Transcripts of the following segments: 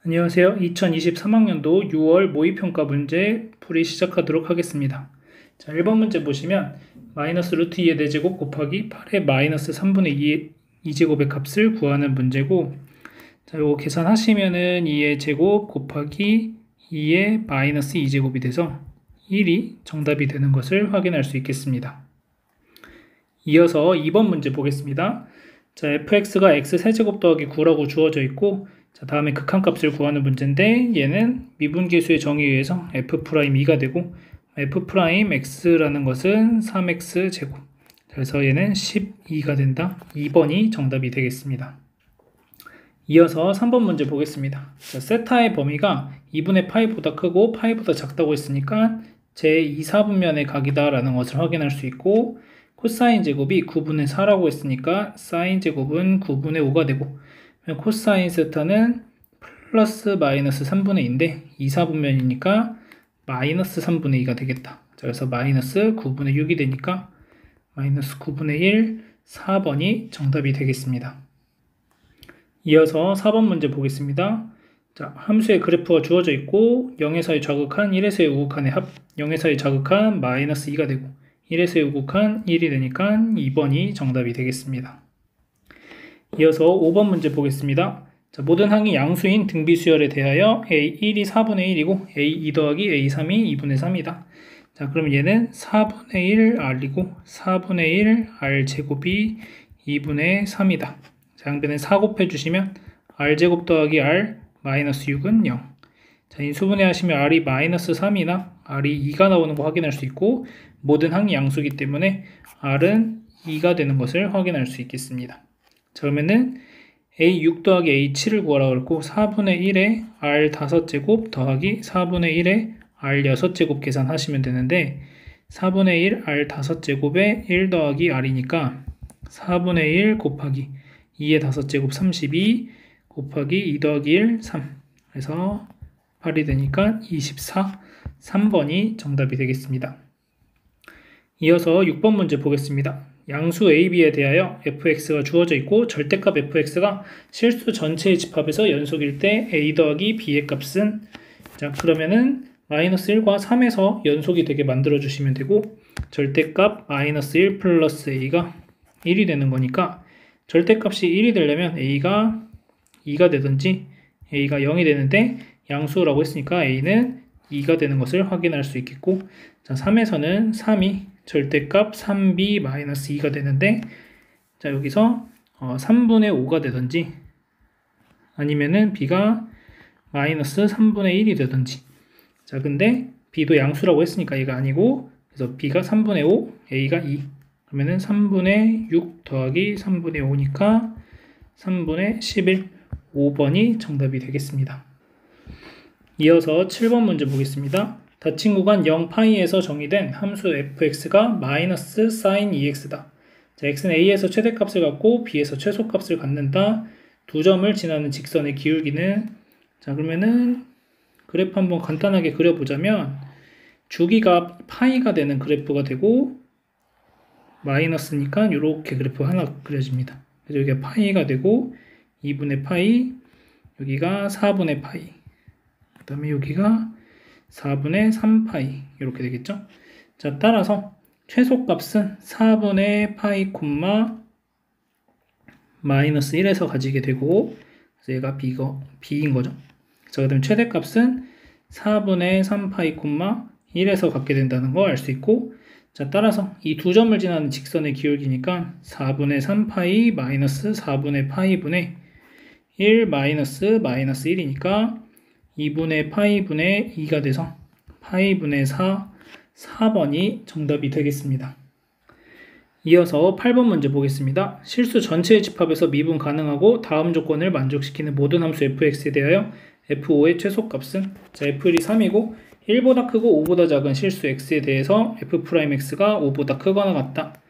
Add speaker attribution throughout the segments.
Speaker 1: 안녕하세요. 2023학년도 6월 모의평가 문제 풀이 시작하도록 하겠습니다. 자, 1번 문제 보시면 마이너스 루트 2의 4제곱 곱하기 8의 마이너스 3분의 2제곱의 값을 구하는 문제고, 자, 요거 계산하시면은 2의 제곱 곱하기 2의 마이너스 2제곱이 돼서 1이 정답이 되는 것을 확인할 수 있겠습니다. 이어서 2번 문제 보겠습니다. 자, fx가 x 세제곱 더하기 9라고 주어져 있고, 자, 다음에 극한값을 구하는 문제인데, 얘는 미분계수의 정의에 의해서 f'2가 되고, f'x라는 것은 3x제곱. 그래서 얘는 12가 된다. 2번이 정답이 되겠습니다. 이어서 3번 문제 보겠습니다. 자, 세타의 범위가 2분의 파이보다 크고 파이보다 작다고 했으니까 제2, 4분면의 각이다 라는 것을 확인할 수 있고, 코사인 제곱이 9분의 4라고 했으니까 사인 제곱은 9분의 5가 되고, 코사인 세타는 플러스 마이너스 3분의 2인데 2, 4분면이니까 마이너스 3분의 2가 되겠다. 자, 그래서 마이너스 9분의 6이 되니까 마이너스 9분의 1, 4번이 정답이 되겠습니다. 이어서 4번 문제 보겠습니다. 자, 함수의 그래프가 주어져 있고 0에서의 좌극한 1에서의 우극한의 합, 0에서의 좌극한 마이너스 2가 되고 1에서의 우극한 1이 되니까 2번이 정답이 되겠습니다. 이어서 5번 문제 보겠습니다. 자, 모든 항이 양수인 등비수열에 대하여 A1이 4분의 1이고 A2 더하기 A3이 2분의 3이다. 자, 그럼 얘는 4분의 1 R이고 4분의 1 R 제곱이 2분의 3이다. 자, 양변에 4 곱해주시면 R 제곱 더하기 R 마이너스 6은 0. 자, 인수분해 하시면 R이 마이너스 3이나 R이 2가 나오는 거 확인할 수 있고, 모든 항이 양수이기 때문에 R은 2가 되는 것을 확인할 수 있겠습니다. 자, 그러면은 A6 더하기 A7을 구하라고 그랬고 4분의 1에 R5제곱 더하기 4분의 1에 R6제곱 계산하시면 되는데, 4분의 1 R5제곱에 1 더하기 R이니까 4분의 1 곱하기 2의 5제곱 32 곱하기 2 더하기 1 3, 그래서 8이 되니까 24, 3번이 정답이 되겠습니다. 이어서 6번 문제 보겠습니다. 양수 AB에 대하여 fx가 주어져 있고 절대값 fx가 실수 전체의 집합에서 연속일 때 a 더하기 b의 값은, 자, 그러면은 마이너스 1과 3에서 연속이 되게 만들어 주시면 되고, 절대값 마이너스 1 플러스 a가 1이 되는 거니까 절대값이 1이 되려면 a가 2가 되든지 a가 0이 되는데 양수라고 했으니까 a는 2가 되는 것을 확인할 수 있겠고, 자, 3에서는 3이 절대값 3b-2가 되는데, 자, 여기서 3분의 5가 되든지 아니면은 b가 마이너스 3분의 1이 되든지. 자, 근데 b도 양수라고 했으니까 얘가 아니고, 그래서 b가 3분의 5, a가 2. 그러면은 3분의 6 더하기 3분의 5니까 3분의 11, 5번이 정답이 되겠습니다. 이어서 7번 문제 보겠습니다. 닫힌 구간 0파이에서 정의된 함수 fx가 마이너스 sin 2x다. 자, x는 a에서 최대값을 갖고 b에서 최소값을 갖는다. 두 점을 지나는 직선의 기울기는, 자, 그러면은 그래프 한번 간단하게 그려보자면 주기가 파이가 되는 그래프가 되고, 마이너스니까 이렇게 그래프 하나 그려집니다. 그래서 여기가 파이가 되고 2분의 파이, 여기가 4분의 파이, 그 다음에 여기가 4분의 3파이 이렇게 되겠죠. 자, 따라서 최소값은 4분의 파이 콤마 마이너스 1에서 가지게 되고, 그래서 얘가 b인 거죠. 자, 그 다음에 최대값은 4분의 3파이 콤마 1에서 갖게 된다는 거 알 수 있고, 자, 따라서 이 두 점을 지나는 직선의 기울기니까 4분의 3파이 마이너스 4분의 파이분의 1 마이너스 1이니까 2분의 파이분의 2가 돼서 파이분의 4, 4번이 정답이 되겠습니다. 이어서 8번 문제 보겠습니다. 실수 전체의 집합에서 미분 가능하고 다음 조건을 만족시키는 모든 함수 fx에 대하여 f5의 최소값은, 자, f1이 3이고 1보다 크고 5보다 작은 실수 x에 대해서 f'x가 5보다 크거나 같다.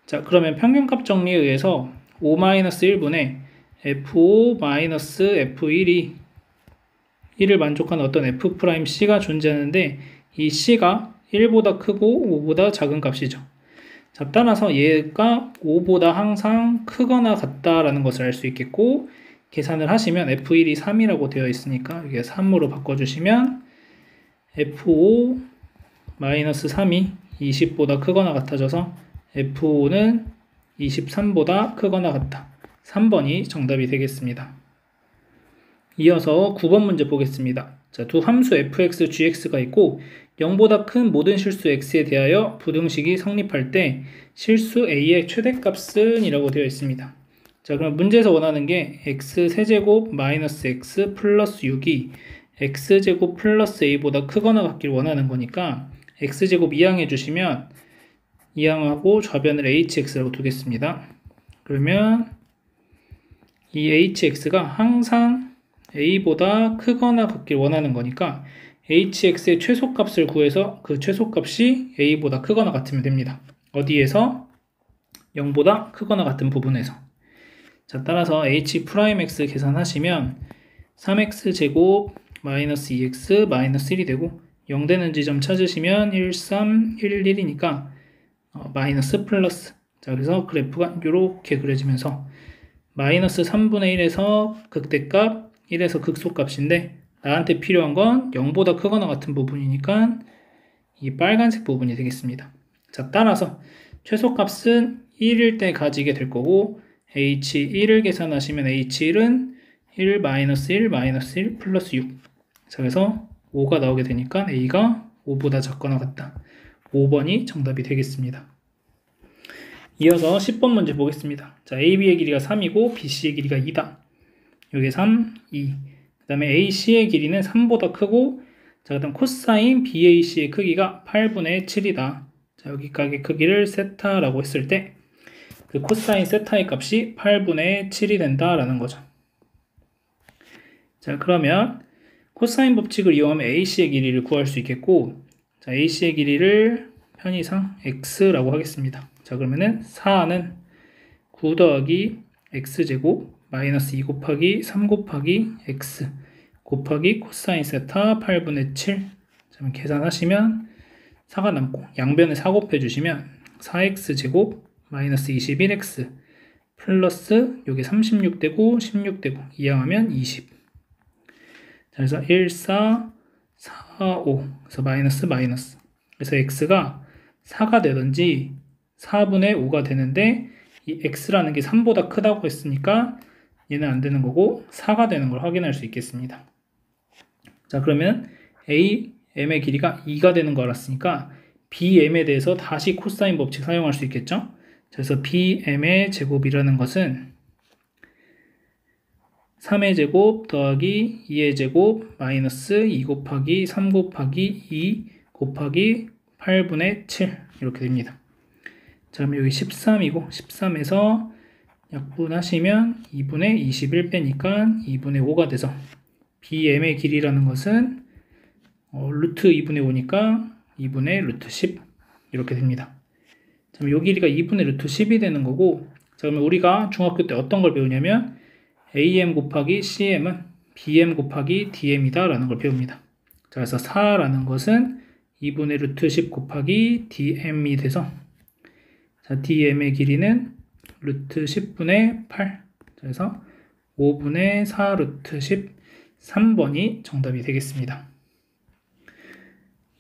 Speaker 1: 자, 그러면 평균값 정리에 의해서 5-1분의 f5-f1이 1을 만족하는 어떤 f'c가 존재하는데, 이 c가 1보다 크고 5보다 작은 값이죠. 자, 따라서 얘가 5보다 항상 크거나 같다라는 것을 알 수 있겠고, 계산을 하시면 F1이 3이라고 되어 있으니까 이게 3으로 바꿔주시면 F5 마이너스 3이 20보다 크거나 같아져서 F5는 23보다 크거나 같다. 3번이 정답이 되겠습니다. 이어서 9번 문제 보겠습니다. 자, 두 함수 fx, gx가 있고 0보다 큰 모든 실수 x에 대하여 부등식이 성립할 때 실수 a의 최대값은 이라고 되어 있습니다. 자, 그럼 문제에서 원하는 게 x세제곱 마이너스 x 플러스 6이 x제곱 플러스 a보다 크거나 같길 원하는 거니까 x제곱 이항해 주시면 이항하고 좌변을 hx라고 두겠습니다. 그러면 이 hx가 항상 a보다 크거나 같길 원하는 거니까 hx의 최소값을 구해서 그 최소값이 a보다 크거나 같으면 됩니다. 어디에서? 0보다 크거나 같은 부분에서. 자, 따라서 h'x 계산하시면 3x제곱 마이너스 2x 마이너스 1이 되고 0 되는 지점 찾으시면 1, 3, 1, 1이니까 마이너스 플러스. 자, 그래서 그래프가 이렇게 그려지면서 마이너스 3분의 1에서 극대값 1에서 극소값인데 나한테 필요한 건 0보다 크거나 같은 부분이니까 이 빨간색 부분이 되겠습니다. 자, 따라서 최소값은 1일 때 가지게 될 거고 h1을 계산하시면 h1은 1 마이너스 1 마이너스 1 플러스 6. 자, 그래서 5가 나오게 되니까 a가 5보다 작거나 같다. 5번이 정답이 되겠습니다. 이어서 10번 문제 보겠습니다. 자, AB의 길이가 3이고 BC의 길이가 2다. 여기 3, 2. 그 다음에 AC의 길이는 3보다 크고, 자, 그 다음 코사인 BAC의 크기가 8분의 7이다. 자, 여기까지 크기를 세타라고 했을 때, 그 코사인 세타의 값이 8분의 7이 된다라는 거죠. 자, 그러면 코사인 법칙을 이용하면 AC의 길이를 구할 수 있겠고, 자, AC의 길이를 편의상 X라고 하겠습니다. 자, 그러면은 4는 9 더하기 X제곱 마이너스 2 곱하기 3 곱하기 X 곱하기 코사인 세타 8분의 7. 자, 계산하시면 4가 남고 양변에 4 곱해주시면 4X제곱 마이너스 21X 플러스 여기 36 되고 16 되고 이항하면 20. 자, 그래서 1, 4, 4, 5. 그래서 마이너스. 그래서 X가 4가 되든지 4분의 5가 되는데 이 X라는 게 3보다 크다고 했으니까 얘는 안 되는 거고 4가 되는 걸 확인할 수 있겠습니다. 자, 그러면 AM의 길이가 2가 되는 거 알았으니까 BM에 대해서 다시 코사인 법칙 사용할 수 있겠죠? 그래서 BM의 제곱이라는 것은 3의 제곱 더하기 2의 제곱 마이너스 2 곱하기 3 곱하기 2 곱하기 8분의 7 이렇게 됩니다. 자, 그럼 여기 13이고 13에서 약분하시면 2분의 21 빼니까 2분의 5가 돼서 BM의 길이라는 것은 루트 2분의 5니까 2분의 루트 10 이렇게 됩니다. 자, 그럼 이 길이가 2분의 루트 10이 되는 거고, 자, 그러면 우리가 중학교 때 어떤 걸 배우냐면 AM 곱하기 CM은 BM 곱하기 DM이다 라는 걸 배웁니다. 자, 그래서 4라는 것은 2분의 루트 10 곱하기 DM이 돼서, 자, DM의 길이는 루트 10분의 8. 그래서 5분의 4 루트 10. 3번이 정답이 되겠습니다.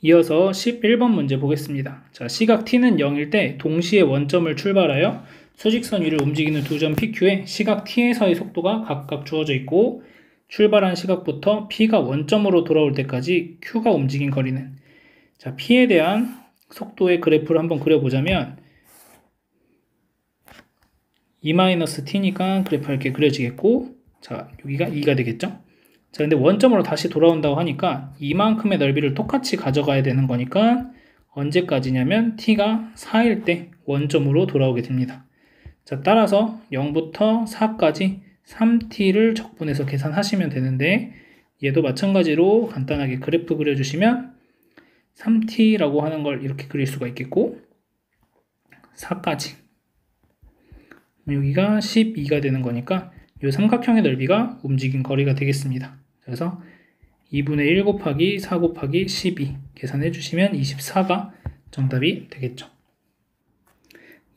Speaker 1: 이어서 11번 문제 보겠습니다. 자, 시각 t는 0일 때 동시에 원점을 출발하여 수직선 위를 움직이는 두 점 PQ에 시각 t에서의 속도가 각각 주어져 있고 출발한 시각부터 P가 원점으로 돌아올 때까지 Q가 움직인 거리는, 자, P에 대한 속도의 그래프를 한번 그려보자면 2-t니까 그래프가 이렇게 그려지겠고, 자, 여기가 2가 되겠죠? 자, 근데 원점으로 다시 돌아온다고 하니까 이만큼의 넓이를 똑같이 가져가야 되는 거니까 언제까지냐면 t가 4일 때 원점으로 돌아오게 됩니다. 자, 따라서 0부터 4까지 3t를 적분해서 계산하시면 되는데 얘도 마찬가지로 간단하게 그래프 그려주시면 3t라고 하는 걸 이렇게 그릴 수가 있겠고 4까지 여기가 12가 되는 거니까 이 삼각형의 넓이가 움직인 거리가 되겠습니다. 그래서 2분의 1 곱하기 4 곱하기 12 계산해 주시면 24가 정답이 되겠죠.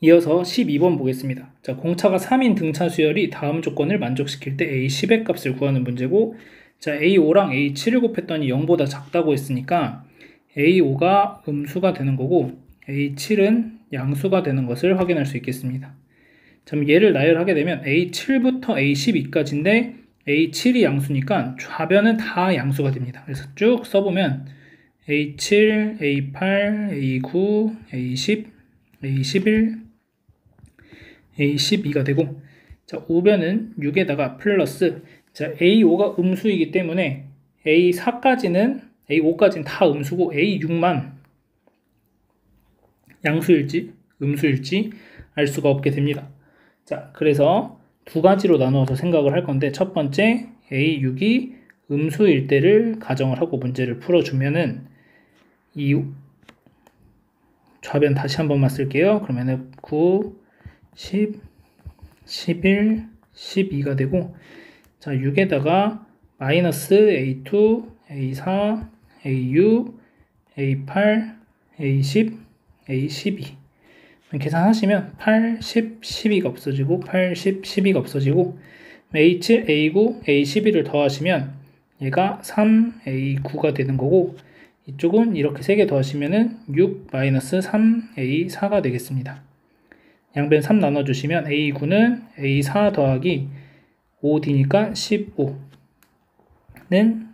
Speaker 1: 이어서 12번 보겠습니다. 자, 공차가 3인 등차 수열이 다음 조건을 만족시킬 때 A10의 값을 구하는 문제고, 자, A5랑 A7을 곱했더니 0보다 작다고 했으니까 A5가 음수가 되는 거고 A7은 양수가 되는 것을 확인할 수 있겠습니다. 자, 얘를 나열하게 되면 A7부터 A12까지인데 A7이 양수니까 좌변은 다 양수가 됩니다. 그래서 쭉 써보면 A7, A8, A9, A10, A11, A12가 되고, 자, 우변은 6에다가 플러스, 자, A5가 음수이기 때문에 A4까지는, A5까지는 다 음수고 A6만 양수일지 음수일지 알 수가 없게 됩니다. 자, 그래서 두 가지로 나누어서 생각을 할 건데, 첫 번째 A6이 음수일 때를 가정을 하고 문제를 풀어주면은 이 좌변 다시 한 번만 쓸게요. 그러면은 9, 10, 11, 12가 되고, 자, 6에다가 마이너스 A2, A4, A6, A8, A10, A12 계산하시면 8, 10, 12가 없어지고 8, 10, 12가 없어지고 A7, A9, A12를 더하시면 얘가 3, A9가 되는 거고, 이쪽은 이렇게 3개 더하시면은 6, 마이너스 3, A4가 되겠습니다. 양변 3 나눠주시면 A9는 A4 더하기 5D니까 15는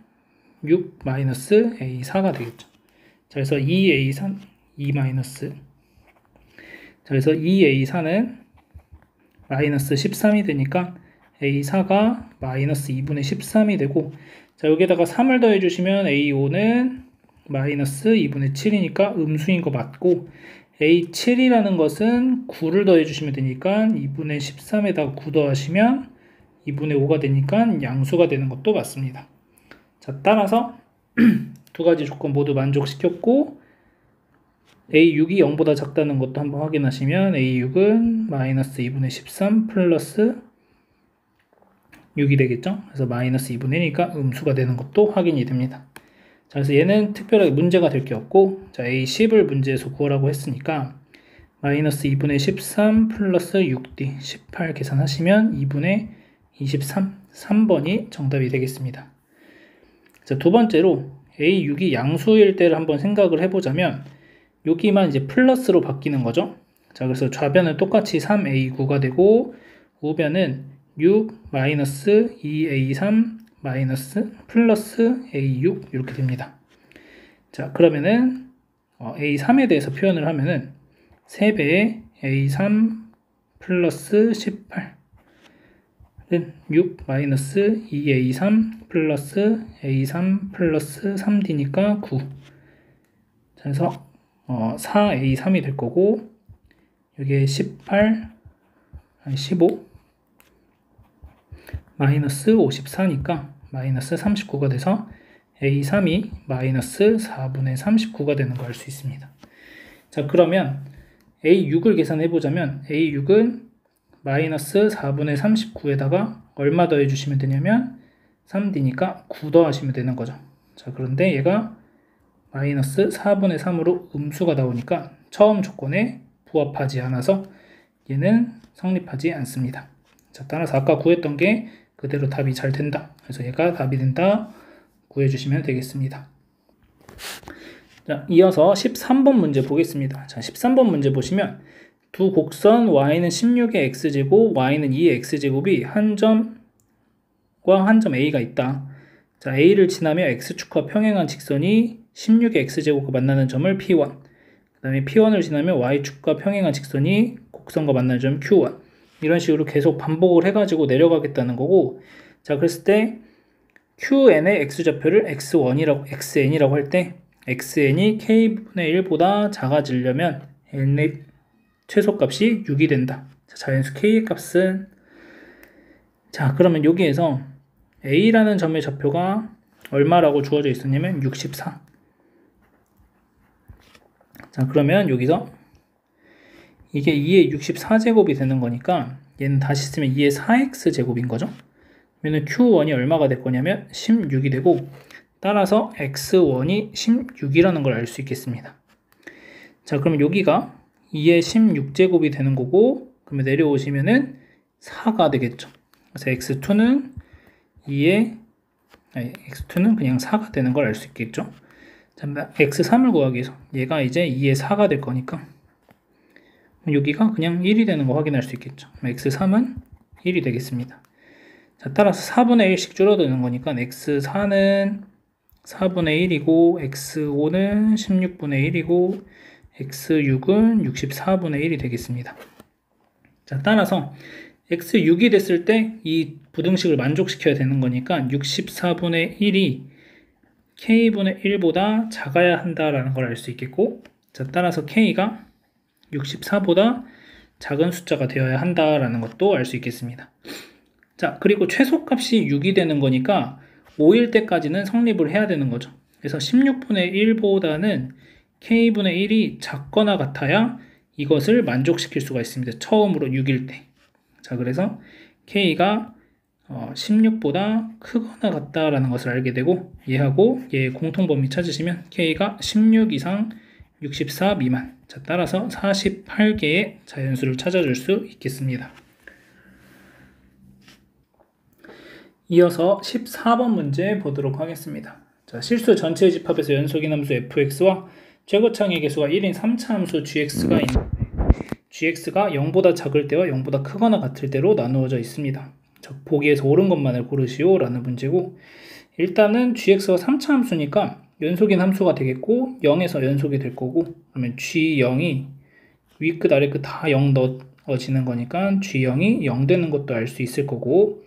Speaker 1: 6 마이너스 A4가 되겠죠. 자, 그래서 2A3, 2 마이너스. 자, 그래서 2A4는 마이너스 13이 되니까 A4가 마이너스 2분의 13이 되고, 자, 여기에다가 3을 더해주시면 A5는 마이너스 2분의 7이니까 음수인 거 맞고, A7이라는 것은 9를 더해주시면 되니까 2분의 13에다가 9 더하시면 2분의 5가 되니까 양수가 되는 것도 맞습니다. 자, 따라서 두 가지 조건 모두 만족시켰고, A6이 0보다 작다는 것도 한번 확인하시면 A6은 마이너스 2분의 13 플러스 6이 되겠죠? 그래서 마이너스 2분의 1이니까 음수가 되는 것도 확인이 됩니다. 자, 그래서 얘는 특별하게 문제가 될 게 없고, 자, A10을 문제에서 구하라고 했으니까 마이너스 2분의 13 플러스 6D 18 계산하시면 2분의 23 3번이 정답이 되겠습니다. 자, 두 번째로 A6이 양수일 때를 한번 생각을 해보자면 여기만 이제 플러스로 바뀌는 거죠. 자, 그래서 좌변은 똑같이 3A9가 되고 우변은 6 마이너스 2A3 마이너스 플러스 A6 이렇게 됩니다. 자, 그러면은 A3에 대해서 표현을 하면은 3배의 A3 플러스 18은 6 마이너스 2A3 플러스 A3 플러스 3D니까 9. 자, 그래서 4A3이 될 거고, 여기에 18, 15 마이너스 54니까 마이너스 39가 돼서 A3이 마이너스 4분의 39가 되는 거 알 수 있습니다. 자, 그러면 A6을 계산해 보자면 A6은 마이너스 4분의 39에다가 얼마 더해주시면 되냐면 3D니까 9 더하시면 되는 거죠. 자, 그런데 얘가 마이너스 4분의 3으로 음수가 나오니까 처음 조건에 부합하지 않아서 얘는 성립하지 않습니다. 자, 따라서 아까 구했던 게 그대로 답이 잘 된다. 그래서 얘가 답이 된다 구해주시면 되겠습니다. 자, 이어서 13번 문제 보겠습니다. 자, 13번 문제 보시면 두 곡선 y는 16의 x제곱, y는 2의 x제곱이 한 점과 한 점 a가 있다. 자, a를 지나며 x축과 평행한 직선이 16의 x제곱과 만나는 점을 P1, 그 다음에 P1을 지나며 y축과 평행한 직선이 곡선과 만나는 점 Q1, 이런 식으로 계속 반복을 해가지고 내려가겠다는 거고, 자, 그랬을 때 QN의 x좌표를 XN이라고 할 때 XN이 K분의 1보다 작아지려면 N의 최소값이 6이 된다. 자, 자연수 K의 값은, 자, 그러면 여기에서 A라는 점의 좌표가 얼마라고 주어져 있었냐면 64. 자, 그러면 여기서 이게 2의 64제곱이 되는 거니까 얘는 다시 쓰면 2의 4x제곱인 거죠. 그러면 Q1이 얼마가 될 거냐면 16이 되고, 따라서 X1이 16이라는 걸 알 수 있겠습니다. 자, 그러면 여기가 2의 16제곱이 되는 거고, 그러면 내려오시면은 4가 되겠죠. 그래서 x2는 x2는 그냥 4가 되는 걸 알 수 있겠죠. 자, x3을 구하기 위해서 얘가 이제 2의 4가 될 거니까 여기가 그냥 1이 되는 거 확인할 수 있겠죠. x3은 1이 되겠습니다. 자, 따라서 4분의 1씩 줄어드는 거니까 x4는 4분의 1이고 x5는 16분의 1이고 x6은 64분의 1이 되겠습니다. 자, 따라서 x6이 됐을 때 이 부등식을 만족시켜야 되는 거니까 64분의 1이 k분의 1보다 작아야 한다라는 걸 알 수 있겠고, 자, 따라서 k가 64보다 작은 숫자가 되어야 한다라는 것도 알 수 있겠습니다. 자, 그리고 최소값이 6이 되는 거니까 5일 때까지는 성립을 해야 되는 거죠. 그래서 16분의 1보다는 k분의 1이 작거나 같아야 이것을 만족시킬 수가 있습니다. 처음으로 6일 때. 자, 그래서 k가 16보다 크거나 같다라는 것을 알게 되고, 얘하고 얘의 공통범위 찾으시면 k가 16 이상 64 미만. 자, 따라서 48개의 자연수를 찾아줄 수 있겠습니다. 이어서 14번 문제 보도록 하겠습니다. 자, 실수 전체의 집합에서 연속인 함수 fx와 최고창의 개수가 1인 3차 함수 gx가 있는데 gx가 0보다 작을 때와 0보다 크거나 같을 때로 나누어져 있습니다. 자, 보기에서 옳은 것만을 고르시오 라는 문제고, 일단은 gx가 3차 함수니까 연속인 함수가 되겠고 0에서 연속이 될 거고, 그러면 g0이 위끝 아래끝 다 0 넣어지는 거니까 g0이 0 되는 것도 알 수 있을 거고,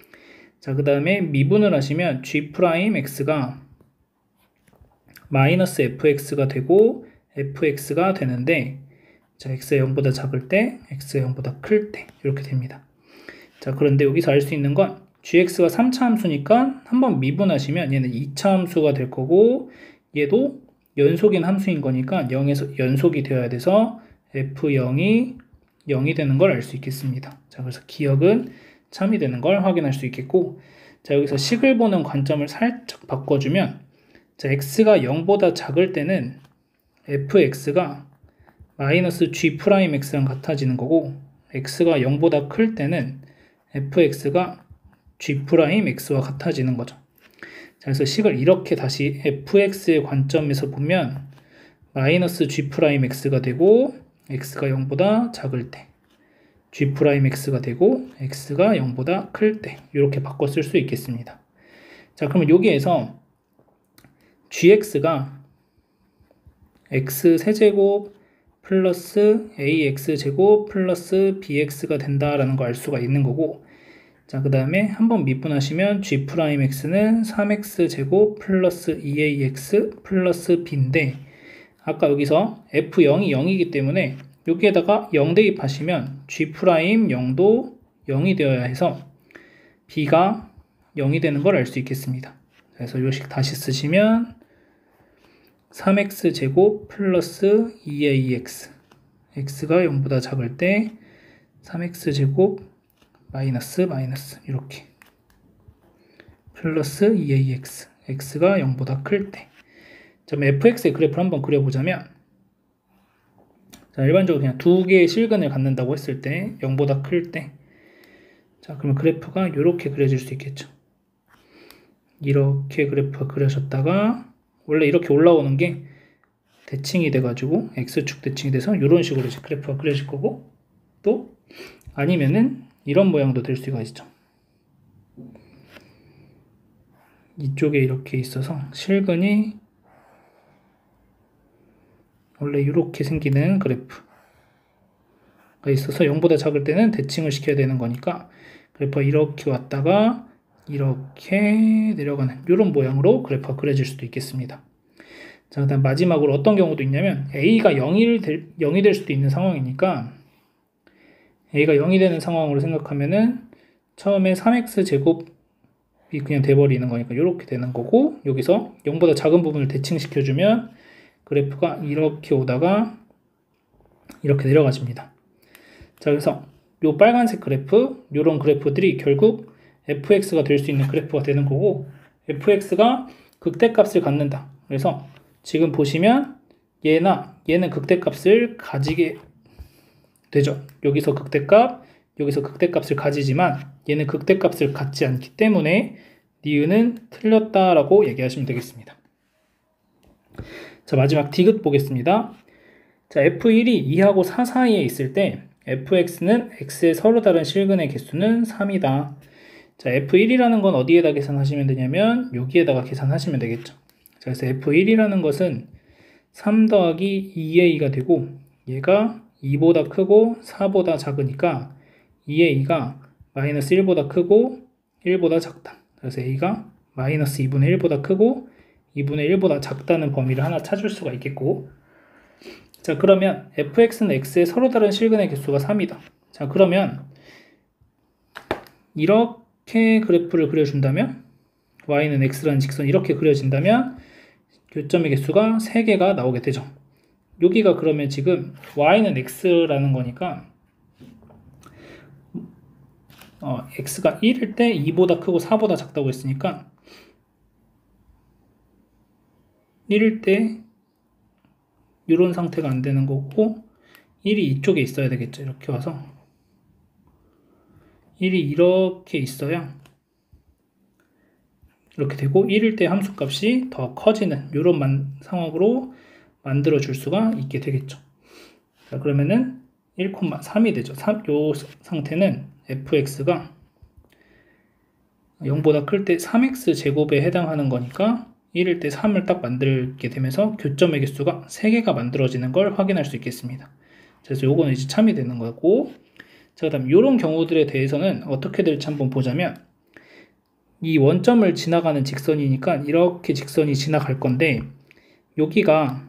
Speaker 1: 자, 그 다음에 미분을 하시면 g'x가 마이너스 fx가 되고 fx가 되는데, 자, x가 0보다 작을 때, x가 0보다 클 때 이렇게 됩니다. 자, 그런데 여기서 알 수 있는 건 gx가 3차 함수니까 한번 미분하시면 얘는 2차 함수가 될 거고, 얘도 연속인 함수인 거니까 0에서 연속이 되어야 돼서 f0이 0이 되는 걸 알 수 있겠습니다. 자, 그래서 기억은 참이 되는 걸 확인할 수 있겠고, 자, 여기서 식을 보는 관점을 살짝 바꿔주면, 자, x가 0보다 작을 때는 fx가 마이너스 g'x랑 같아지는 거고, x가 0보다 클 때는 fx가 g'x와 같아지는 거죠. 자, 그래서 식을 이렇게 다시 fx의 관점에서 보면 마이너스 g'x가 되고 x가 0보다 작을 때 g'x가 되고 x가 0보다 클 때 이렇게 바꿔 쓸 수 있겠습니다. 자, 그러면 여기에서 gx가 x세제곱 플러스 ax제곱 플러스 bx가 된다라는 걸 알 수가 있는 거고, 자, 그 다음에 한번 미분하시면 g'x는 3x제곱 플러스 2ax 플러스 b인데, 아까 여기서 f0이 0이기 때문에 여기에다가 0 대입하시면 g'0도 0이 되어야 해서 b가 0이 되는 걸 알 수 있겠습니다. 그래서 이 식 다시 쓰시면 3x제곱 플러스 2ax, x가 0보다 작을 때 3x제곱 마이너스 이렇게 플러스 2ax, x가 0보다 클 때. 그럼 fx의 그래프를 한번 그려보자면, 자, 일반적으로 그냥 두 개의 실근을 갖는다고 했을 때 0보다 클 때, 자, 그러면 그래프가 이렇게 그려질 수 있겠죠. 이렇게 그래프가 그려졌다가 원래 이렇게 올라오는 게 대칭이 돼가지고 x축 대칭이 돼서 이런 식으로 이제 그래프가 그려질 거고, 또 아니면은 이런 모양도 될 수가 있죠. 이쪽에 이렇게 있어서 실근이 원래 이렇게 생기는 그래프가 있어서 0보다 작을 때는 대칭을 시켜야 되는 거니까 그래프가 이렇게 왔다가 이렇게 내려가는 이런 모양으로 그래프가 그려질 수도 있겠습니다. 자, 그다음 마지막으로 어떤 경우도 있냐면 a가 0이 될 수도 있는 상황이니까, a가 0이 되는 상황으로 생각하면은 처음에 3x제곱이 그냥 돼버리는 거니까 이렇게 되는 거고, 여기서 0보다 작은 부분을 대칭시켜주면 그래프가 이렇게 오다가 이렇게 내려가집니다. 자, 그래서 요 빨간색 그래프, 요런 그래프들이 결국 fx가 될 수 있는 그래프가 되는 거고, fx가 극대값을 갖는다. 그래서 지금 보시면 얘는 극대값을 가지게 되죠. 여기서 극대값, 여기서 극대값을 가지지만 얘는 극대값을 갖지 않기 때문에 니은은 틀렸다라고 얘기하시면 되겠습니다. 자, 마지막 디귿 보겠습니다. 자, F1이 2하고 4 사이에 있을 때 fx는 x의 서로 다른 실근의 개수는 3이다. 자, F1이라는 건 어디에다 계산하시면 되냐면 여기에다가 계산하시면 되겠죠. 자, 그래서 F1이라는 것은 3 더하기 2a가 되고 얘가 2보다 크고 4보다 작으니까 2a가 마이너스 1보다 크고 1보다 작다. 그래서 a가 마이너스 2분의 1보다 크고 2분의 1보다 작다는 범위를 하나 찾을 수가 있겠고, 자, 그러면 fx는 x의 서로 다른 실근의 개수가 3이다. 자, 그러면 이렇게 그래프를 그려준다면 y는 x라는 직선이 이렇게 그려진다면 교점의 개수가 3개가 나오게 되죠. 여기가 그러면 지금 y는 x라는 거니까 x가 1일 때 2보다 크고 4보다 작다고 했으니까 1일 때 이런 상태가 안 되는 거고 1이 이쪽에 있어야 되겠죠. 이렇게 와서 1이 이렇게 있어야 이렇게 되고 1일 때 함수값이 더 커지는 이런 상황으로 만들어 줄 수가 있게 되겠죠. 자, 그러면은 1,3이 되죠. 이 상태는 fx가 0보다 클 때 3x 제곱에 해당하는 거니까 1일 때 3을 딱 만들게 되면서 교점의 개수가 3개가 만들어지는 걸 확인할 수 있겠습니다. 그래서 요거는 이제 참이 되는 거고, 자, 그다음 이런 경우들에 대해서는 어떻게 될지 한번 보자면 이 원점을 지나가는 직선이니까 이렇게 직선이 지나갈 건데 여기가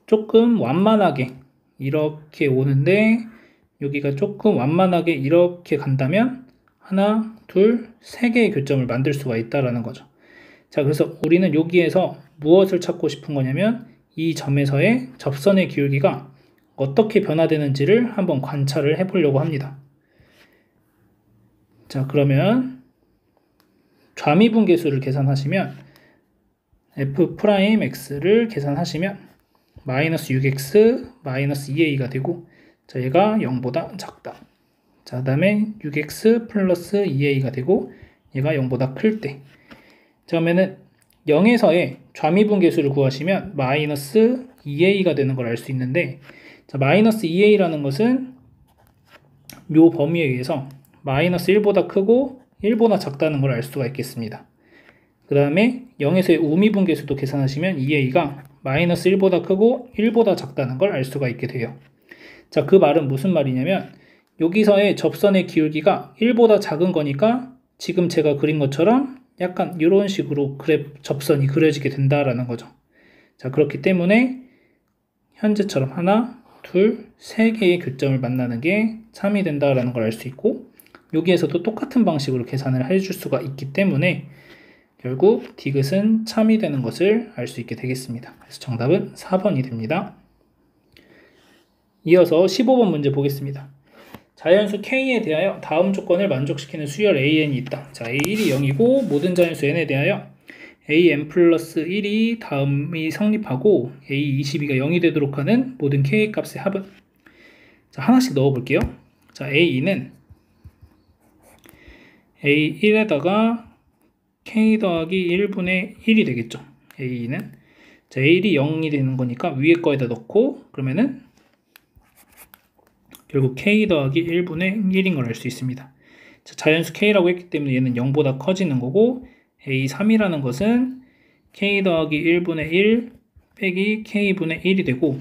Speaker 1: 조금 완만하게 이렇게 오는데 여기가 조금 완만하게 이렇게 간다면 하나, 둘, 세 개의 교점을 만들 수가 있다라는 거죠. 자, 그래서 우리는 여기에서 무엇을 찾고 싶은 거냐면 이 점에서의 접선의 기울기가 어떻게 변화되는지를 한번 관찰을 해보려고 합니다. 자, 그러면 좌미분계수를 계산하시면 f'x를 계산하시면 마이너스 6x 마이너스 2a가 되고, 자, 얘가 0보다 작다. 자, 그 다음에 6x 플러스 2a가 되고 얘가 0보다 클 때, 자, 그러면은 0에서의 좌미분계수를 구하시면 마이너스 2a가 되는 걸 알 수 있는데, 자, 마이너스 2a라는 것은 요 범위에 의해서 마이너스 1보다 크고 1보다 작다는 걸 알 수가 있겠습니다. 그 다음에 0에서의 우미분계수도 계산하시면 2a가 마이너스 1보다 크고 1보다 작다는 걸 알 수가 있게 돼요. 자, 그 말은 무슨 말이냐면 여기서의 접선의 기울기가 1보다 작은 거니까 지금 제가 그린 것처럼 약간 이런 식으로 접선이 그려지게 된다라는 거죠. 자, 그렇기 때문에 현재처럼 하나, 둘, 세 개의 교점을 만나는 게 참이 된다라는 걸 알 수 있고, 여기에서도 똑같은 방식으로 계산을 해줄 수가 있기 때문에 결국 디귿은 참이 되는 것을 알 수 있게 되겠습니다. 그래서 정답은 4번이 됩니다. 이어서 15번 문제 보겠습니다. 자연수 K에 대하여 다음 조건을 만족시키는 수열 AN이 있다. 자, A1이 0이고 모든 자연수 N에 대하여 AN 플러스 1이 다음이 성립하고 A22가 0이 되도록 하는 모든 K 값의 합은, 자, 하나씩 넣어 볼게요. 자, A2는 A1에다가 K 더하기 1분의 1이 되겠죠. A2는. 자, A1이 0이 되는 거니까 위에 거에다 넣고, 그러면은 결국 K 더하기 1분의 1인 걸 알 수 있습니다. 자, 자연수 K라고 했기 때문에 얘는 0보다 커지는 거고, A3이라는 것은 K 더하기 1분의 1 빼기 K분의 1이 되고,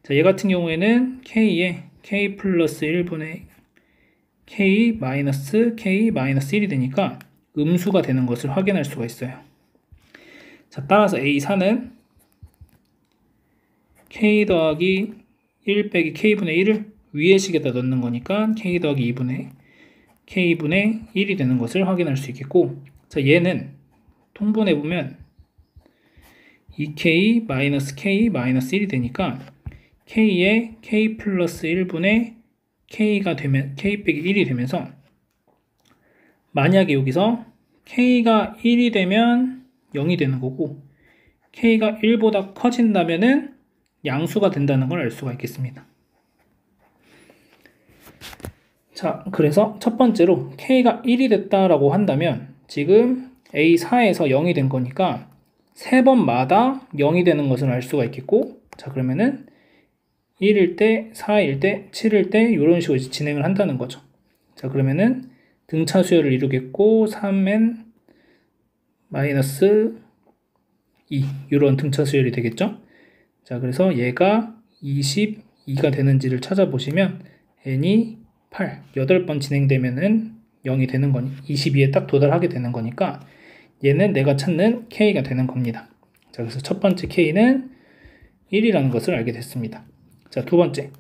Speaker 1: 자, 얘 같은 경우에는 K에 K 플러스 1분의 K 마이너스 1이 되니까 음수가 되는 것을 확인할 수가 있어요. 자, 따라서 A4는 K 더하기 1 빼기 K분의 1을 위의 식에다 넣는 거니까 K 더하기 2분의 K분의 1이 되는 것을 확인할 수 있겠고, 자, 얘는 통분해보면 2K 마이너스 K 마이너스 1이 되니까 K에 K 플러스 1분의 K가 되면 K 빼기 1이 되면서, 만약에 여기서 K가 1이 되면 0이 되는 거고 K가 1보다 커진다면은 양수가 된다는 걸 알 수가 있겠습니다. 자, 그래서 첫 번째로 K가 1이 됐다라고 한다면 지금 A4에서 0이 된 거니까 세 번마다 0이 되는 것을 알 수가 있겠고, 자, 그러면은 1일 때, 4일 때, 7일 때 이런 식으로 진행을 한다는 거죠. 자, 그러면은 등차 수열을 이루겠고 3n 마이너스 2 이런 등차 수열이 되겠죠. 자, 그래서 얘가 22가 되는지를 찾아보시면 n이 8, 8번 진행되면은 0이 되는 거니 22에 딱 도달하게 되는 거니까 얘는 내가 찾는 k가 되는 겁니다. 자, 그래서 첫 번째 k는 1이라는 것을 알게 됐습니다. 자, 두 번째.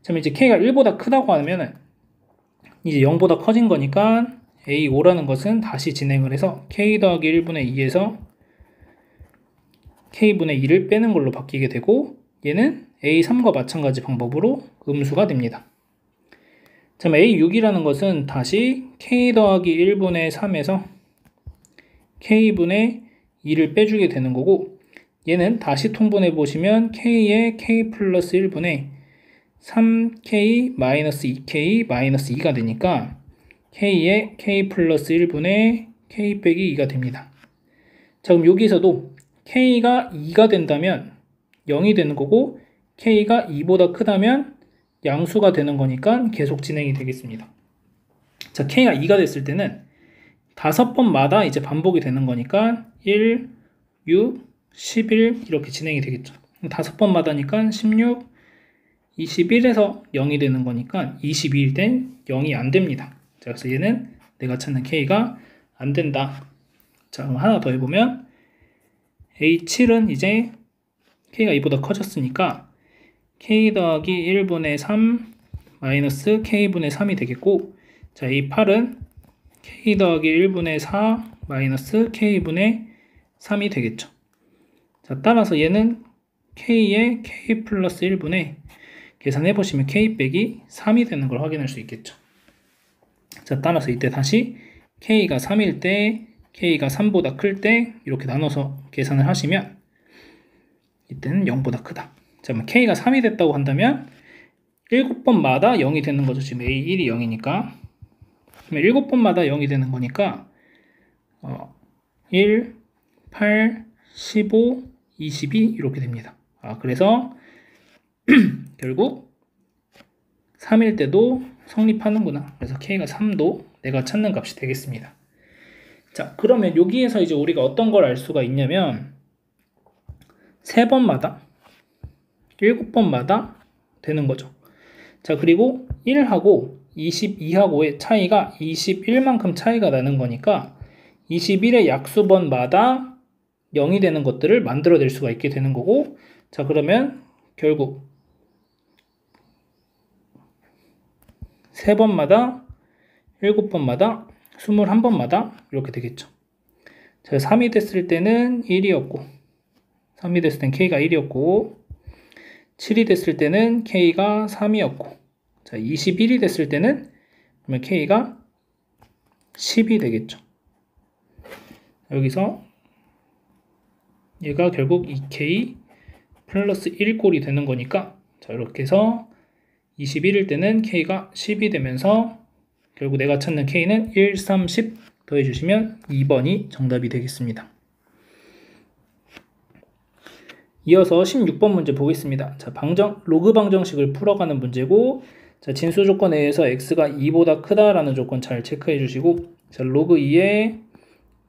Speaker 1: 그럼 이제 k가 1보다 크다고 하면은 이제 0보다 커진 거니까 A5라는 것은 다시 진행을 해서 k 더하기 1분의 2에서 k분의 2를 빼는 걸로 바뀌게 되고 얘는 A3과 마찬가지 방법으로 음수가 됩니다. 자, A6이라는 것은 다시 k 더하기 1분의 3에서 k분의 2를 빼주게 되는 거고 얘는 다시 통분해 보시면 k의 k 플러스 1분의 3k 마이너스 2k 마이너스 2가 되니까 k의 k 플러스 1분의 k 빼기 2가 됩니다. 자, 그럼 여기서도 k가 2가 된다면 0이 되는 거고 k가 2보다 크다면 양수가 되는 거니까 계속 진행이 되겠습니다. 자, k가 2가 됐을 때는 5번마다 이제 반복이 되는 거니까 1, 6, 11 이렇게 진행이 되겠죠. 5번마다니까 16, 21에서 0이 되는 거니까 22일 땐 0이 안 됩니다. 자, 그래서 얘는 내가 찾는 k가 안 된다. 자, 그럼 하나 더 해보면 A7은 이제 k가 2보다 커졌으니까 k 더하기 1분의 3 마이너스 k분의 3이 되겠고, 자, A8은 k 더하기 1분의 4 마이너스 k분의 3이 되겠죠. 자, 따라서 얘는 k의 k 플러스 1분의 계산해보시면 k 빼기 3이 되는 걸 확인할 수 있겠죠. 자, 따라서 이때 다시 k가 3일 때, k가 3보다 클 때 이렇게 나눠서 계산을 하시면 이때는 0보다 크다. 자, 그럼 k가 3이 됐다고 한다면 7번마다 0이 되는 거죠. 지금 A1이 0이니까. 그러면 7번마다 0이 되는 거니까 1, 8, 15, 22 이렇게 됩니다. 그래서 결국 3일 때도 성립하는구나. 그래서 k가 3도 내가 찾는 값이 되겠습니다. 자, 그러면 여기에서 이제 우리가 어떤 걸 알 수가 있냐면 3번마다 7번마다 되는 거죠. 자, 그리고 1하고 22하고의 차이가 21만큼 차이가 나는 거니까 21의 약수번마다 0이 되는 것들을 만들어낼 수가 있게 되는 거고, 자, 그러면 결국 3번마다 7번마다 21번마다 이렇게 되겠죠. 자, 3이 됐을 때는 1이었고 3이 됐을 땐 k가 1이었고 7이 됐을 때는 k가 3이었고, 자, 21이 됐을 때는 그러면 k가 10이 되겠죠. 여기서 얘가 결국 2k 플러스 1꼴이 되는 거니까, 자, 이렇게 해서 21일 때는 k가 10이 되면서 결국 내가 찾는 k는 1, 3, 10 더해주시면 2번이 정답이 되겠습니다. 이어서 16번 문제 보겠습니다. 자, 로그 방정식을 풀어가는 문제고, 자, 진수 조건에 의해서 x가 2보다 크다라는 조건 잘 체크해 주시고, 자, 로그 2에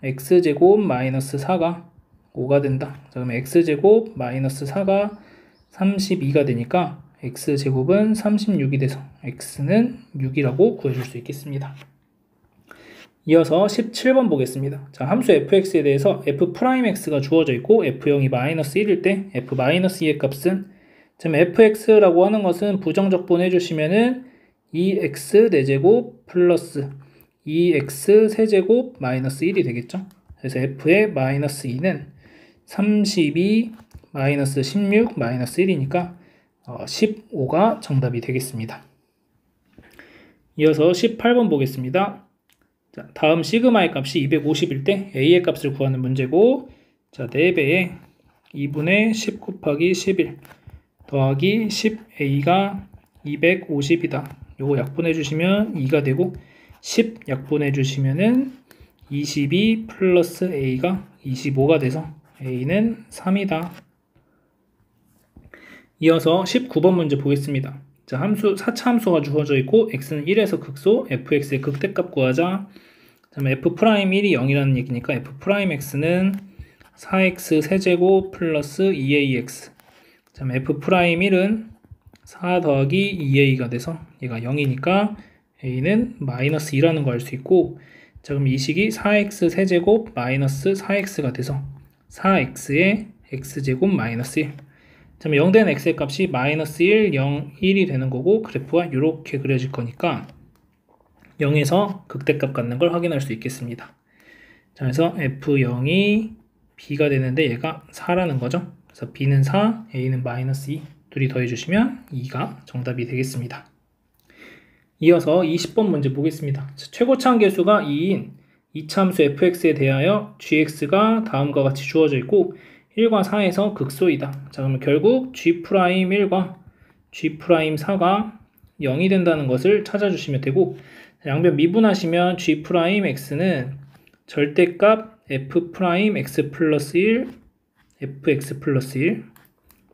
Speaker 1: x제곱 마이너스 4가 5가 된다. 자, 그러면 x제곱 마이너스 4가 32가 되니까 x제곱은 36이 돼서 x는 6이라고 구해줄 수 있겠습니다. 이어서 17번 보겠습니다. 자, 함수 fx에 대해서 f'x가 주어져 있고 f0이 마이너스 1일 때 f-2의 값은, 지금 fx라고 하는 것은 부정적분 해주시면은 2x 4제곱 플러스 2x 세제곱 마이너스 1이 되겠죠. 그래서 f의 마이너스 2는 32 마이너스 16 마이너스 1이니까 15가 정답이 되겠습니다. 이어서 18번 보겠습니다. 자, 다음 시그마의 값이 250일 때 a의 값을 구하는 문제고, 자, 4배에 2분의 10 곱하기 11 더하기 10a가 250이다 요거 약분해 주시면 2가 되고 10 약분해 주시면은 22 플러스 a가 25가 돼서 a는 3이다. 이어서 19번 문제 보겠습니다. 자, 4차 함수가 주어져 있고 x는 1에서 극소, fx의 극대값 구하자. 그다음에 f'1이 0이라는 얘기니까 f'x는 4x 세제곱 플러스 2ax. 그다음에 f'1은 4 더하기 2a가 돼서 얘가 0이니까 a는 마이너스 2라는 거 알 수 있고, 자, 그럼 이 식이 4x 세제곱 마이너스 4x가 돼서 4x의 x제곱 마이너스 1. 자, 0 되는 x의 값이 마이너스 1, 0, 1이 되는 거고, 그래프가 이렇게 그려질 거니까 0에서 극대값 갖는 걸 확인할 수 있겠습니다. 자, 그래서 f0이 b가 되는데 얘가 4라는 거죠. 그래서 b는 4, a는 마이너스 2. 둘이 더해주시면 2가 정답이 되겠습니다. 이어서 20번 문제 보겠습니다. 자, 최고차 함계수가 2인 2차 함수 fx에 대하여 gx가 다음과 같이 주어져 있고 1과 4에서 극소이다. 자, 그러면 결국 g'1과 g'4가 0이 된다는 것을 찾아주시면 되고, 양변 미분하시면 g'x는 절대값 f'x 플러스 1, fx 플러스 1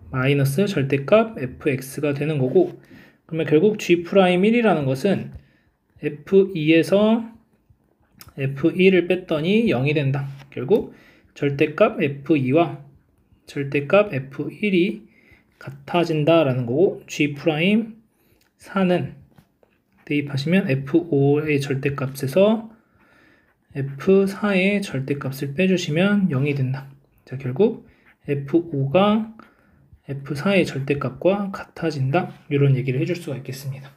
Speaker 1: 마이너스 절대값 fx가 되는 거고, 그러면 결국 g'1이라는 것은 f2에서 f1을 뺐더니 0이 된다. 결국 절대값 f2와 절대값 f1이 같아진다라는 거고, g'4는 대입하시면 f5의 절대값에서 f4의 절대값을 빼주시면 0이 된다. 자, 결국 f5가 f4의 절대값과 같아진다. 이런 얘기를 해줄 수가 있겠습니다.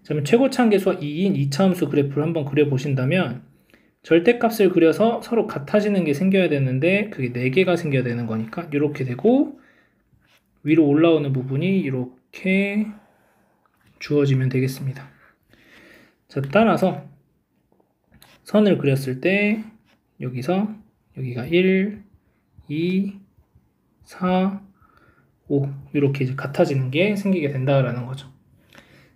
Speaker 1: 자, 그럼 최고차 함계수가 2인 2차 함수 그래프를 한번 그려보신다면 절대값을 그려서 서로 같아지는 게 생겨야 되는데 그게 4개가 생겨야 되는 거니까 이렇게 되고, 위로 올라오는 부분이 이렇게 주어지면 되겠습니다. 자, 따라서 선을 그렸을 때 여기서 여기가 1, 2, 4, 5 이렇게 이제 같아지는 게 생기게 된다라는 거죠.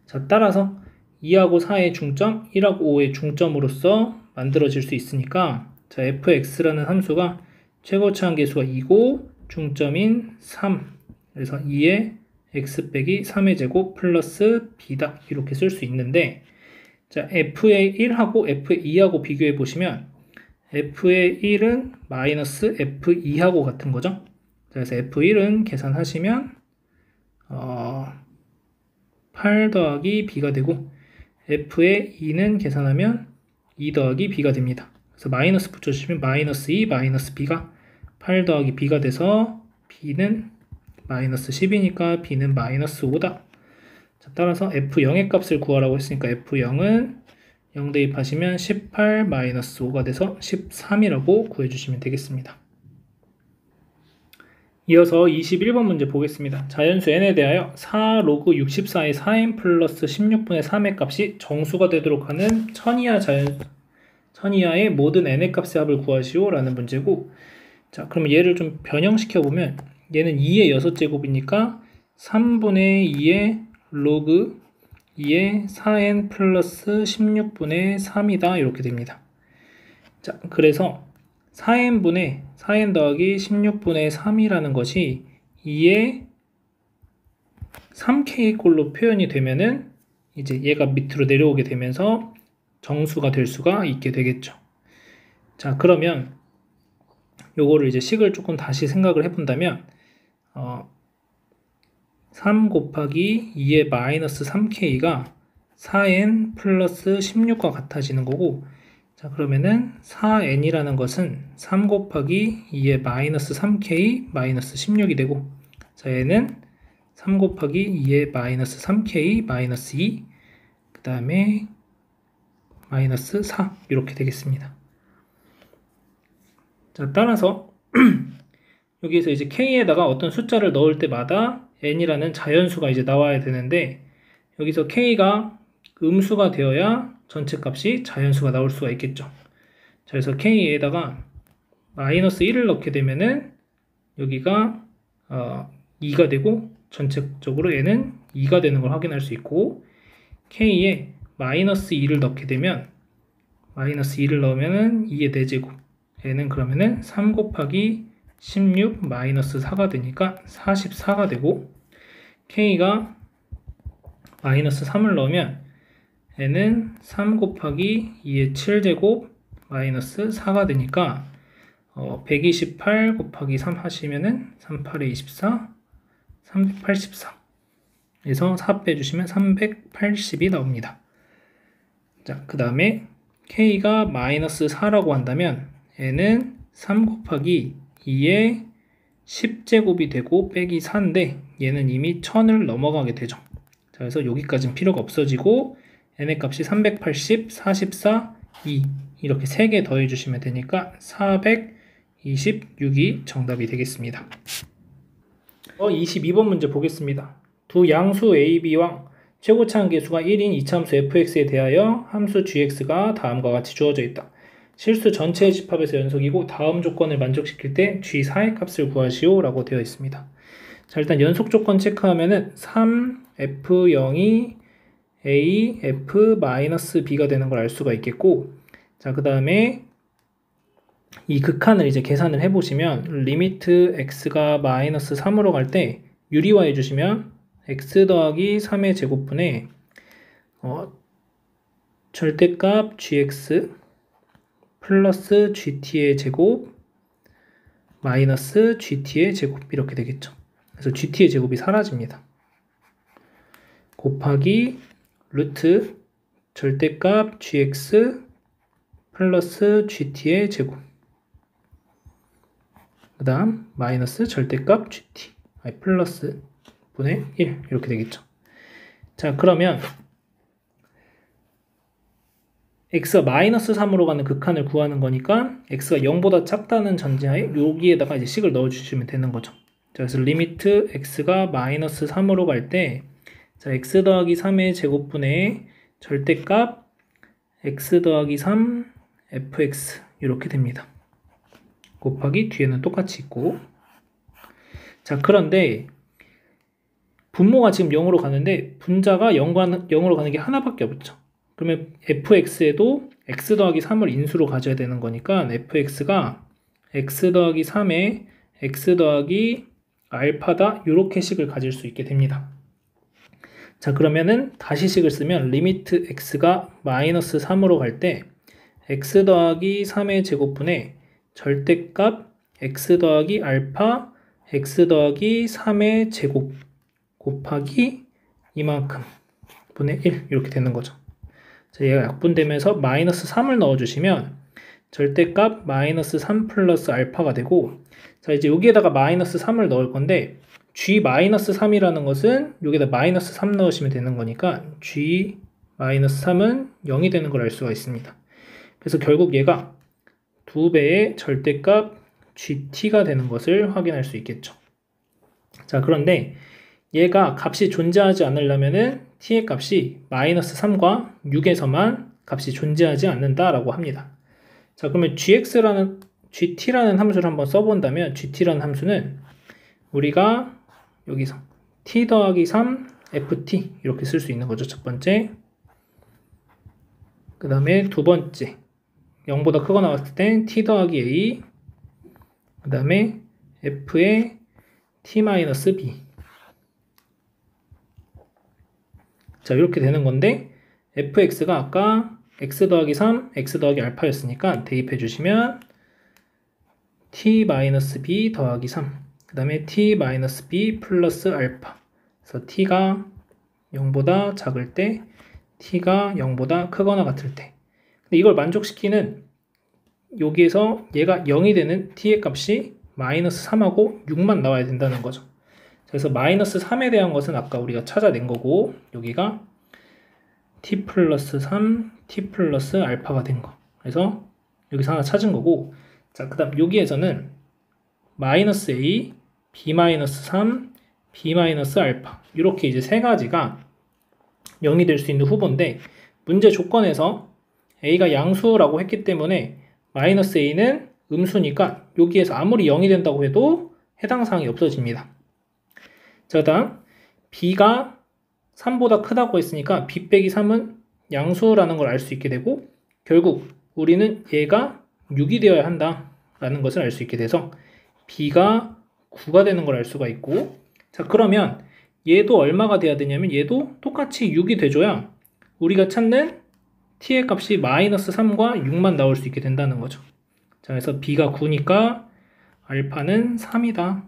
Speaker 1: 자, 따라서 2하고 4의 중점, 1하고 5의 중점으로서 만들어질 수 있으니까, 자, fx라는 함수가 최고차 함계수가 2고 중점인 3, 그래서 2의 x 빼기 3의 제곱 플러스 b다 이렇게 쓸 수 있는데, 자, f의 1하고 f의 2하고 비교해 보시면 f의 1은 마이너스 f2하고 같은 거죠. 그래서 f1은 계산하시면 8 더하기 b가 되고, f의 2는 계산하면 2 더하기 b가 됩니다. 그래서 마이너스 붙여주시면 마이너스 2 마이너스 b가 8 더하기 b가 돼서 b는 마이너스 10이니까 b는 마이너스 5다. 자, 따라서 f0의 값을 구하라고 했으니까 f0은 0 대입하시면 18 마이너스 5가 돼서 13이라고 구해주시면 되겠습니다. 이어서 21번 문제 보겠습니다. 자연수 n에 대하여 4 로그 64의 4n 플러스 16분의 3의 값이 정수가 되도록 하는 천이하의 모든 n의 값의 합을 구하시오 라는 문제고, 자, 그러면 얘를 좀 변형시켜 보면 얘는 2의 6제곱이니까 3분의 2의 로그 2의 4n 플러스 16분의 3이다 이렇게 됩니다. 자, 그래서 4n 더하기 16분의 3이라는 것이 2의 3k꼴로 표현이 되면은 이제 얘가 밑으로 내려오게 되면서 정수가 될 수가 있게 되겠죠. 자, 그러면 요거를 이제 식을 조금 다시 생각을 해본다면 3 곱하기 2의 마이너스 3k가 4n 플러스 16과 같아지는 거고, 자, 그러면은 4n이라는 것은 3 곱하기 2의 마이너스 3k 마이너스 16이 되고, 자, 얘는 3 곱하기 2의 마이너스 3k 마이너스 2, 그 다음에 마이너스 4 이렇게 되겠습니다. 자, 따라서 여기에서 이제 k에다가 어떤 숫자를 넣을 때마다 n이라는 자연수가 이제 나와야 되는데, 여기서 k가 음수가 되어야 전체 값이 자연수가 나올 수가 있겠죠. 자, 그래서 k에다가 마이너스 1을 넣게 되면은 여기가 2가 되고 전체적으로 얘는 2가 되는 걸 확인할 수 있고, k에 마이너스 2를 넣게 되면 마이너스 2를 넣으면은 2의 4제곱 얘는 그러면은 3 곱하기 16 마이너스 4가 되니까 44가 되고 k가 마이너스 3을 넣으면 얘는 3 곱하기 2의 7제곱 마이너스 4가 되니까 128 곱하기 3 하시면은 38에 24 384 그래서 4 빼주시면 380이 나옵니다. 자, 그 다음에 k가 마이너스 4라고 한다면 얘는 3 곱하기 2의 10제곱이 되고 빼기 4인데 얘는 이미 1000을 넘어가게 되죠. 자, 그래서 여기까지는 필요가 없어지고 n의 값이 380, 44, 2 이렇게 3개 더해주시면 되니까 426이 정답이 되겠습니다. 22번 문제 보겠습니다. 두 양수 a, b와 최고차항 계수가 1인 이차함수 fx에 대하여 함수 gx가 다음과 같이 주어져 있다. 실수 전체의 집합에서 연속이고 다음 조건을 만족시킬 때 g4의 값을 구하시오 라고 되어 있습니다. 자, 일단 연속 조건 체크하면은 3, f0이 a, f-b가 되는 걸 알 수가 있겠고, 자, 그 다음에 이 극한을 이제 계산을 해보시면 리미트 x가 마이너스 3으로 갈 때 유리화 해주시면 x 더하기 3의 제곱분에 절대값 gx 플러스 gt의 제곱 마이너스 gt의 제곱 이렇게 되겠죠. 그래서 gt의 제곱이 사라집니다. 곱하기 루트 절대값 gx 플러스 gt의 제곱 그 다음 마이너스 절대값 gt 플러스 분의 1 이렇게 되겠죠. 자, 그러면 x가 마이너스 3으로 가는 극한을 구하는 거니까 x가 0보다 작다는 전제하에 여기에다가 이제 식을 넣어주시면 되는 거죠. 자, 그래서 리미트 x가 마이너스 3으로 갈 때 자, x 더하기 3의 제곱분의 절대값 x 더하기 3 fx 이렇게 됩니다. 곱하기 뒤에는 똑같이 있고, 자, 그런데 분모가 지금 0으로 가는데 분자가 0으로 가는 게 하나밖에 없죠. 그러면 fx에도 x 더하기 3을 인수로 가져야 되는 거니까 fx가 x 더하기 3에 x 더하기 알파다 이렇게 식을 가질 수 있게 됩니다. 자, 그러면은 다시 식을 쓰면 리미트 x가 마이너스 3으로 갈 때 x 더하기 3의 제곱분에 절대값 x 더하기 알파 x 더하기 3의 제곱 곱하기 이만큼 분의 1 이렇게 되는 거죠. 자, 얘가 약분되면서 마이너스 3을 넣어주시면 절대값 마이너스 3 플러스 알파가 되고, 자, 이제 여기에다가 마이너스 3을 넣을 건데 g 마이너스 3이라는 것은 여기다 마이너스 3 넣으시면 되는 거니까 g 마이너스 3은 0이 되는 걸 알 수가 있습니다. 그래서 결국 얘가 2배의 절대값 gt가 되는 것을 확인할 수 있겠죠. 자, 그런데 얘가 값이 존재하지 않으려면은 t의 값이 마이너스 3과 6에서만 값이 존재하지 않는다라고 합니다. 자, 그러면 gt라는 함수를 한번 써본다면 gt라는 함수는 우리가 여기서 t 더하기 3 ft 이렇게 쓸 수 있는 거죠. 첫 번째. 그 다음에 두 번째 0보다 크거 나왔을 땐 t 더하기 a 그 다음에 f의 t-b 자, 이렇게 되는 건데 fx가 아까 x 더하기 3, x 더하기 알파였으니까 대입해 주시면 t-b 더하기 3 그 다음에 t-b 플러스 알파 그래서 t가 0보다 작을 때 t가 0보다 크거나 같을 때 근데 이걸 만족시키는 여기에서 얘가 0이 되는 t의 값이 마이너스 3하고 6만 나와야 된다는 거죠. 그래서 마이너스 3에 대한 것은 아까 우리가 찾아낸 거고 여기가 t 플러스 3, t 플러스 알파가 된 거. 그래서 여기서 하나 찾은 거고 자, 그 다음 여기에서는 마이너스 a, b 마이너스 3, b 마이너스 알파 이렇게 이제 세 가지가 0이 될 수 있는 후보인데 문제 조건에서 a가 양수라고 했기 때문에 마이너스 a는 음수니까 여기에서 아무리 0이 된다고 해도 해당 사항이 없어집니다. 자, 다음 b가 3보다 크다고 했으니까 b 빼기 3은 양수라는 걸 알 수 있게 되고 결국 우리는 얘가 6이 되어야 한다라는 것을 알 수 있게 돼서 b가 9가 되는 걸 알 수가 있고 자 그러면 얘도 얼마가 돼야 되냐면 얘도 똑같이 6이 돼줘야 우리가 찾는 t의 값이 마이너스 3과 6만 나올 수 있게 된다는 거죠. 자 그래서 b가 9니까 알파는 3이다.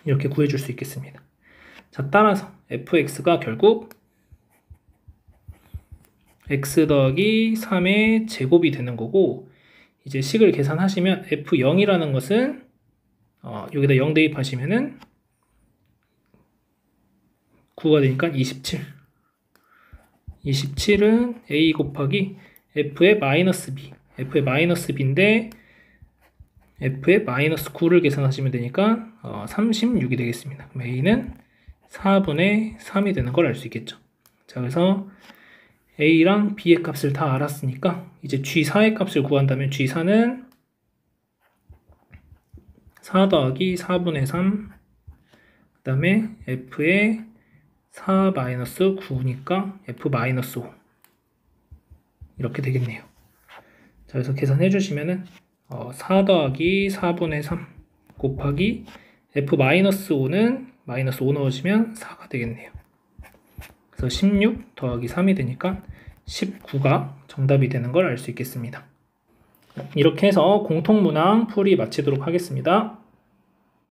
Speaker 1: 이렇게 구해줄 수 있겠습니다. 자 따라서 fx가 결국 x 더하기 3의 제곱이 되는 거고 이제 식을 계산하시면 f0이라는 것은 여기다 0 대입하시면은 9가 되니까 27. 27은 a 곱하기 f의 마이너스 b. f의 마이너스 b인데 f의 마이너스 9를 계산하시면 되니까 36이 되겠습니다. 그럼 a는 4분의 3이 되는 걸 알 수 있겠죠. 자, 그래서 a랑 b의 값을 다 알았으니까 이제 g4의 값을 구한다면 g4는 4 더하기 4분의 3 그 다음에 f의 4 마이너스 9니까 f 마이너스 5 이렇게 되겠네요. 자, 그래서 계산해 주시면은 4 더하기 4분의 3 곱하기 f 마이너스 5는 마이너스 5 넣으시면 4가 되겠네요. 그래서 16 더하기 3이 되니까 19가 정답이 되는 걸 알 수 있겠습니다. 이렇게 해서 공통문항 풀이 마치도록 하겠습니다.